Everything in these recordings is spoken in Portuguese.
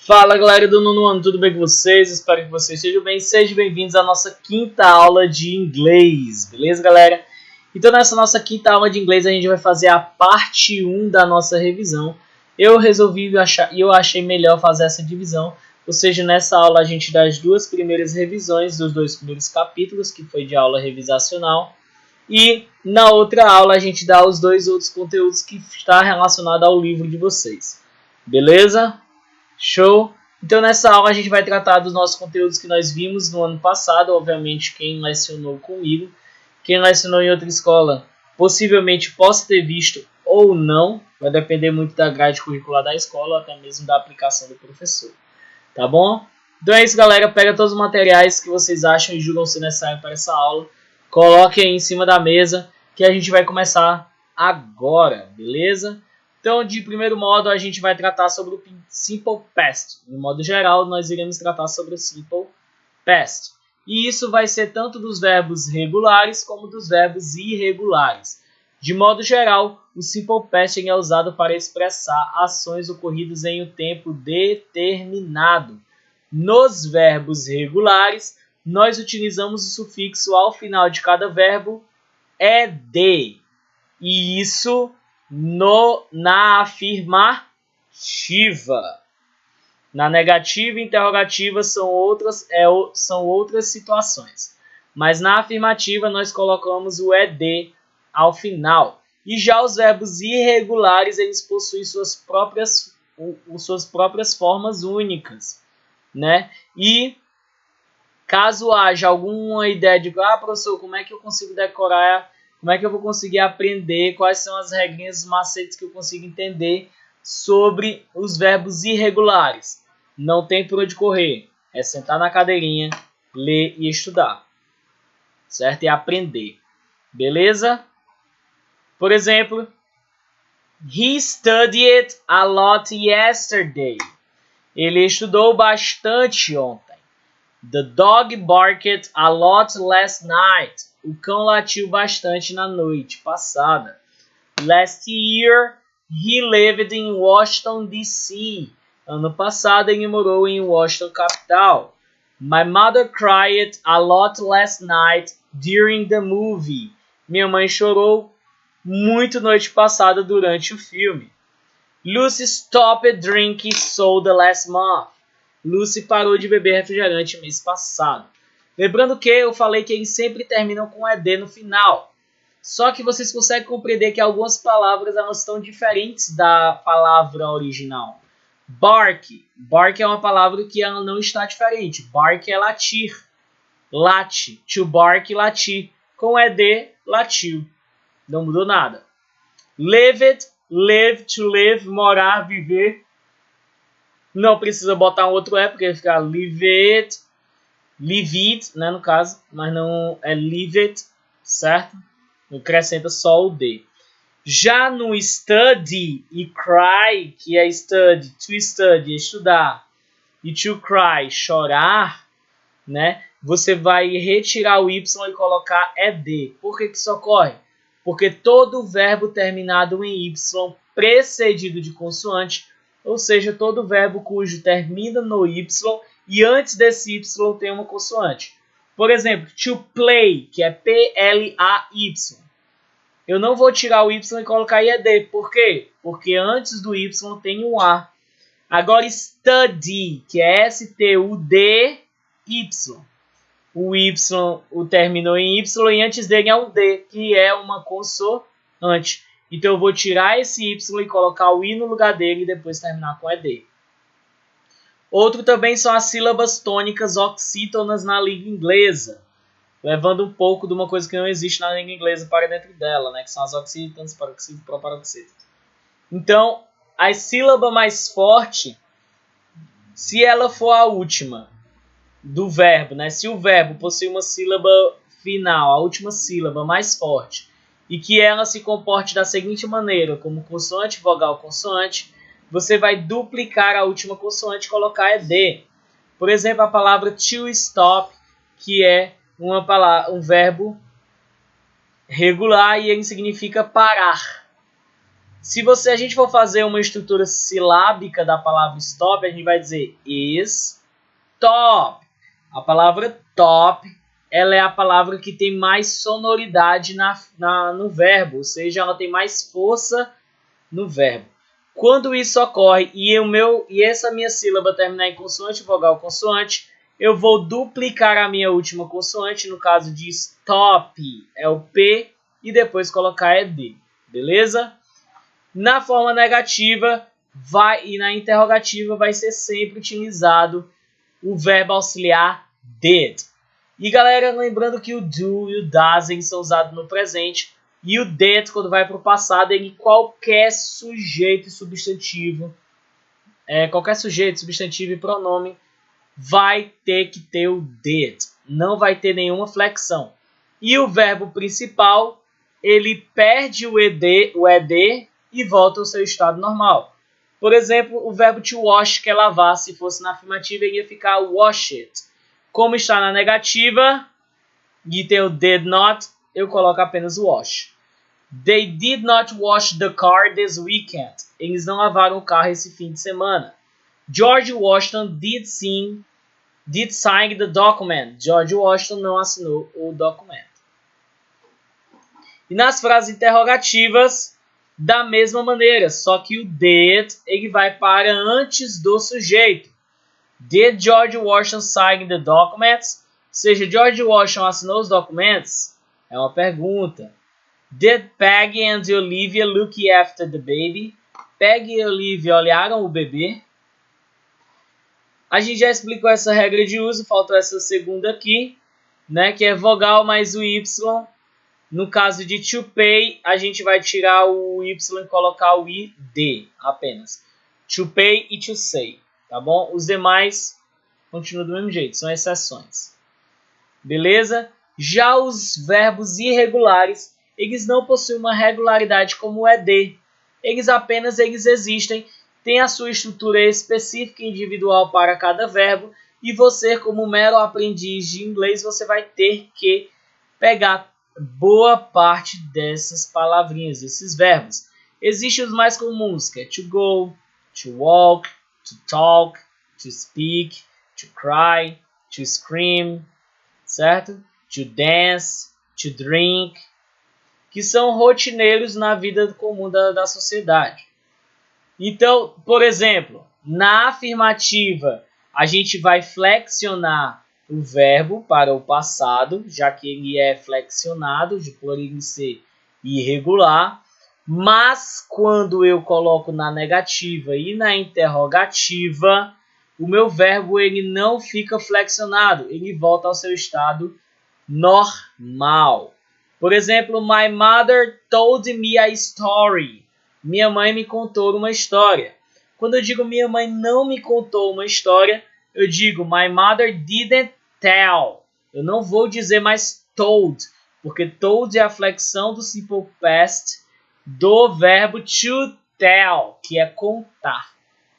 Fala galera do nono ano, tudo bem com vocês? Espero que vocês estejam bem. Sejam bem-vindos à nossa quinta aula de inglês, beleza galera? Então nessa nossa quinta aula de inglês a gente vai fazer a parte 1 da nossa revisão. Eu achei melhor fazer essa divisão, ou seja, nessa aula a gente dá as duas primeiras revisões dos dois primeiros capítulos, que foi de aula revisacional, e na outra aula a gente dá os dois outros conteúdos que está relacionado ao livro de vocês, beleza? Show! Então nessa aula a gente vai tratar dos nossos conteúdos que nós vimos no ano passado. Obviamente quem lecionou comigo, quem lecionou em outra escola possivelmente possa ter visto ou não. Vai depender muito da grade curricular da escola, até mesmo da aplicação do professor. Tá bom? Então é isso galera, pega todos os materiais que vocês acham e julgam ser necessário para essa aula. Coloque aí em cima da mesa que a gente vai começar agora, beleza? Então, de primeiro modo, a gente vai tratar sobre o Simple Past. No modo geral, nós iremos tratar sobre o Simple Past. E isso vai ser tanto dos verbos regulares como dos verbos irregulares. De modo geral, o Simple Past é usado para expressar ações ocorridas em um tempo determinado. Nos verbos regulares, nós utilizamos o sufixo ao final de cada verbo ed. E isso na afirmativa. Na negativa e interrogativa são outras situações. Mas na afirmativa nós colocamos o ed ao final. E já os verbos irregulares, eles possuem suas próprias formas únicas, né? E caso haja alguma ideia de, professor, como é que eu consigo decorar, como é que eu vou conseguir aprender, quais são as regrinhas, os macetes que eu consigo entender sobre os verbos irregulares? Não tem por onde correr, é sentar na cadeirinha, ler e estudar, certo? E aprender, beleza? Por exemplo, he studied a lot yesterday. Ele estudou bastante ontem. The dog barked a lot last night. O cão latiu bastante na noite passada. Last year, he lived in Washington, D.C. Ano passado, ele morou em Washington, capital. My mother cried a lot last night during the movie. Minha mãe chorou muito noite passada durante o filme. Lucy stopped drinking soda last month. Lucy parou de beber refrigerante mês passado. Lembrando que eu falei que eles sempre terminam com ed no final. Só que vocês conseguem compreender que algumas palavras elas estão diferentes da palavra original. Bark. Bark é uma palavra que ela não está diferente. Bark é latir. Late. To bark, latir. Com ed, latiu. Não mudou nada. Lived. Live, to live, morar, viver. Não precisa botar um outro porque vai ficar live it, né, no caso, mas não é live it, certo? Acrescenta só o D. Já no study e cry, que é study, to study, estudar, e to cry, chorar, né? Você vai retirar o Y e colocar ed. Por que isso ocorre? Porque todo verbo terminado em Y precedido de consoante, ou seja, todo verbo cujo termina no Y e antes desse Y tem uma consoante. Por exemplo, to play, que é P-L-A-Y. Eu não vou tirar o Y e colocar ed. Por quê? Porque antes do Y tem um A. Agora study, que é S-T-U-D-Y. O Y terminou em Y e antes dele é um D, que é uma consoante. Então eu vou tirar esse Y e colocar o I no lugar dele e depois terminar com ED. Outro também são as sílabas tônicas oxítonas na língua inglesa, levando um pouco de uma coisa que não existe na língua inglesa para dentro dela, né? Que são as oxítonas, paroxítonas e proparoxítonas. Então, a sílaba mais forte, se ela for a última do verbo, né? Se o verbo possui uma sílaba final, a última sílaba mais forte, e que ela se comporte da seguinte maneira, como consoante, vogal, consoante, você vai duplicar a última consoante e colocar ed. Por exemplo, a palavra to stop, que é um verbo regular e ele significa parar, a gente for fazer uma estrutura silábica da palavra stop, a gente vai dizer stop. A palavra top, ela é a palavra que tem mais sonoridade no verbo, ou seja, ela tem mais força no verbo. Quando isso ocorre e essa minha sílaba terminar em consoante, vogal, consoante, eu vou duplicar a minha última consoante, no caso de stop é o P e depois colocar ED, beleza? Na forma negativa e na interrogativa vai ser sempre utilizado o verbo auxiliar did. E galera, lembrando que o do e o does eles são usados no presente e o did, quando vai para o passado, ele qualquer sujeito e substantivo, e pronome vai ter que ter o did, não vai ter nenhuma flexão. E o verbo principal, ele perde o ed e volta ao seu estado normal. Por exemplo, o verbo to wash, que é lavar, se fosse na afirmativa, ele ia ficar wash it. Como está na negativa, e tem o did not, eu coloco apenas wash. They did not wash the car this weekend. Eles não lavaram o carro esse fim de semana. George Washington did sign the document. George Washington não assinou o documento. E nas frases interrogativas, da mesma maneira, só que o did ele vai para antes do sujeito. Did George Washington sign the documents? Ou seja, George Washington assinou os documentos? É uma pergunta. Did Peggy and Olivia look after the baby? Peggy e Olivia olharam o bebê? A gente já explicou essa regra de uso, faltou essa segunda aqui, né, que é vogal mais o Y. No caso de to pay, a gente vai tirar o Y e colocar o ID apenas. To pay e to say, tá bom? Os demais continuam do mesmo jeito, são exceções. Beleza? Já os verbos irregulares, eles não possuem uma regularidade como o ED. Eles existem, têm a sua estrutura específica e individual para cada verbo, e você, como mero aprendiz de inglês, você vai ter que pegar boa parte dessas palavrinhas, desses verbos. Existem os mais comuns, que é to go, to walk, to talk, to speak, to cry, to scream, certo? To dance, to drink, que são rotineiros na vida comum da sociedade. Então, por exemplo, na afirmativa, a gente vai flexionar o verbo para o passado, já que ele é flexionado, por ele ser irregular. Mas quando eu coloco na negativa e na interrogativa, o meu verbo ele não fica flexionado, ele volta ao seu estado normal. Por exemplo, my mother told me a story. Minha mãe me contou uma história. Quando eu digo minha mãe não me contou uma história, eu digo my mother didn't tell. Eu não vou dizer mais told, porque told é a flexão do simple past do verbo to tell, que é contar.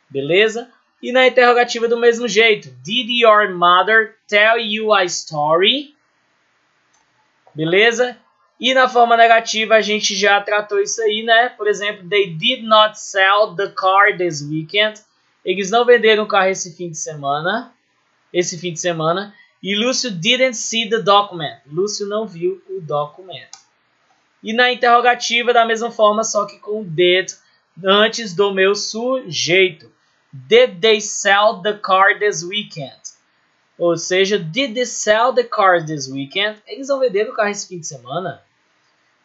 Beleza? E na interrogativa do mesmo jeito. Did your mother tell you a story? Beleza? E na forma negativa a gente já tratou isso aí, né? Por exemplo, they did not sell the car this weekend. Eles não venderam o carro esse fim de semana. E Lúcio didn't see the document. Lúcio não viu o documento. E na interrogativa da mesma forma, só que com o did antes do meu sujeito. Did they sell the car this weekend? Ou seja, did they sell the car this weekend? Eles não venderam o carro esse fim de semana.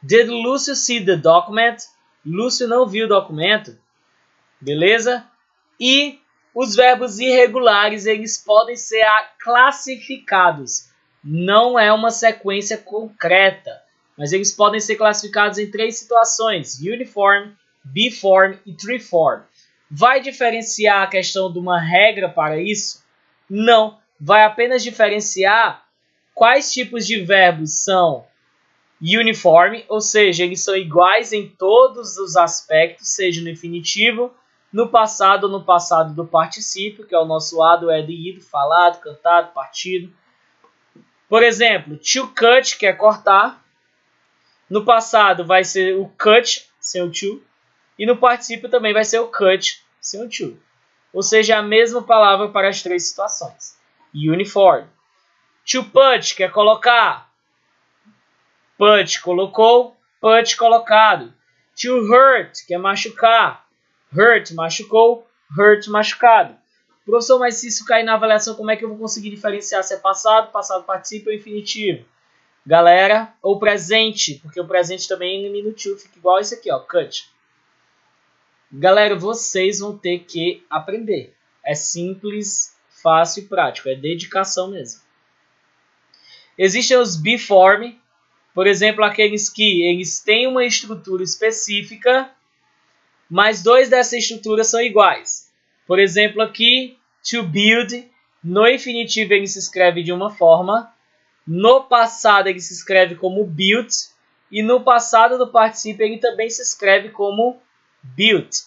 Did Lúcio see the document? Lúcio não viu o documento. Beleza? E os verbos irregulares, eles podem ser classificados. Não é uma sequência concreta, mas eles podem ser classificados em 3 situações: uniform, biform e triform. Vai diferenciar a questão de uma regra para isso? Não. Vai apenas diferenciar quais tipos de verbos são uniforme, ou seja, eles são iguais em todos os aspectos, seja no infinitivo, no passado ou no passado do particípio, que é o nosso ado, ed, ido, falado, cantado, partido. Por exemplo, to cut, que é cortar. No passado vai ser o cut, sem o to. E no particípio também vai ser o cut sem o to. Ou seja, a mesma palavra para as três situações. Uniform. To put, que é colocar. Put, colocou. Put, colocado. To hurt, que é machucar. Hurt, machucou. Hurt, machucado. Professor, mas se isso cair na avaliação, como é que eu vou conseguir diferenciar se é passado, passado particípio ou infinitivo? Galera, ou presente, porque o presente também elimina o to, fica igual esse aqui, ó, cut. Galera, vocês vão ter que aprender. É simples, fácil e prático, é dedicação mesmo. Existem os be-form, por exemplo, aqueles que eles têm uma estrutura específica, mas dois dessa estrutura são iguais. Por exemplo, aqui, to build, no infinitivo ele se escreve de uma forma, no passado ele se escreve como built, e no passado do particípio ele também se escreve como built.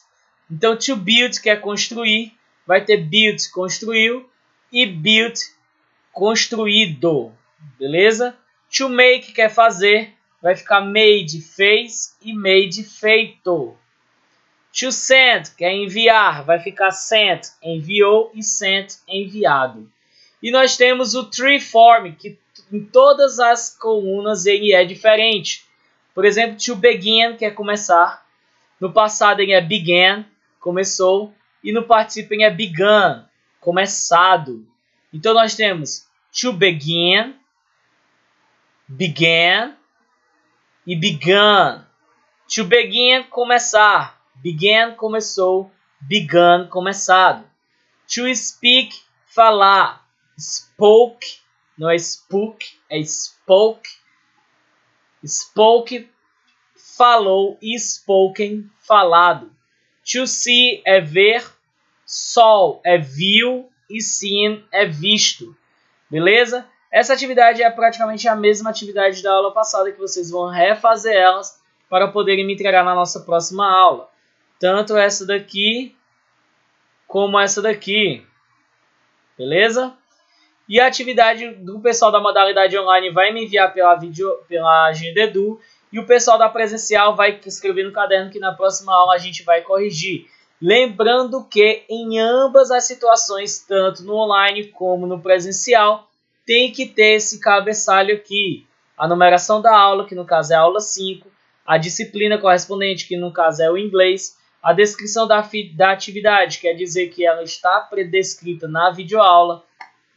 Então, to build, que é construir, vai ter built, construiu, e built, construído. Beleza? To make, que é fazer, vai ficar made, fez, e made, feito. To send, que é enviar, vai ficar sent, enviou, e sent, enviado. E nós temos o tree form, que em todas as colunas ele é diferente. Por exemplo, to begin, que é começar. No passado ele é began, começou. E no particípio ele é begun, começado. Então nós temos to begin, began e begun. To begin, começar. Began, começou. Begun, começado. To speak, falar. Spoke, não é spook, é spoke. Spoke, falou. E spoken, falado. To see é ver. Saw é viu. E seen é visto. Beleza? Essa atividade é praticamente a mesma atividade da aula passada, que vocês vão refazer elas para poderem me entregar na nossa próxima aula. Tanto essa daqui como essa daqui. Beleza? E a atividade do pessoal da modalidade online vai me enviar pela Agenda Edu. E o pessoal da presencial vai escrever no caderno que na próxima aula a gente vai corrigir. Lembrando que em ambas as situações, tanto no online como no presencial, tem que ter esse cabeçalho aqui. A numeração da aula, que no caso é a aula 5. A disciplina correspondente, que no caso é o inglês. A descrição da atividade, quer dizer que ela está predescrita na videoaula,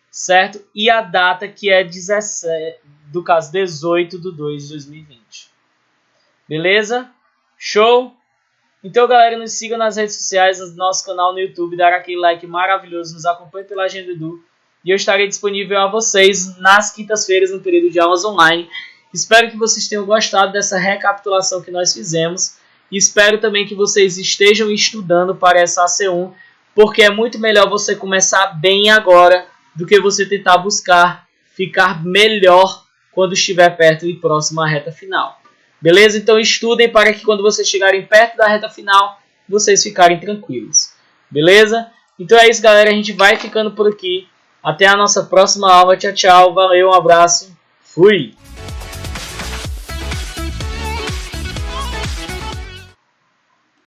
certo? E a data, que é 17, do caso 18 de 2 de 2020. Beleza? Show? Então, galera, nos sigam nas redes sociais, no nosso canal no YouTube, dar aquele like maravilhoso, nos acompanhe pela Agenda Edu. E eu estarei disponível a vocês nas quintas-feiras, no período de aulas online. Espero que vocês tenham gostado dessa recapitulação que nós fizemos. E espero também que vocês estejam estudando para essa AC1, porque é muito melhor você começar bem agora do que você tentar buscar ficar melhor quando estiver perto e próximo à reta final. Beleza? Então estudem para que quando vocês chegarem perto da reta final, vocês ficarem tranquilos. Beleza? Então é isso, galera. A gente vai ficando por aqui. Até a nossa próxima aula. Tchau, tchau. Valeu, um abraço. Fui!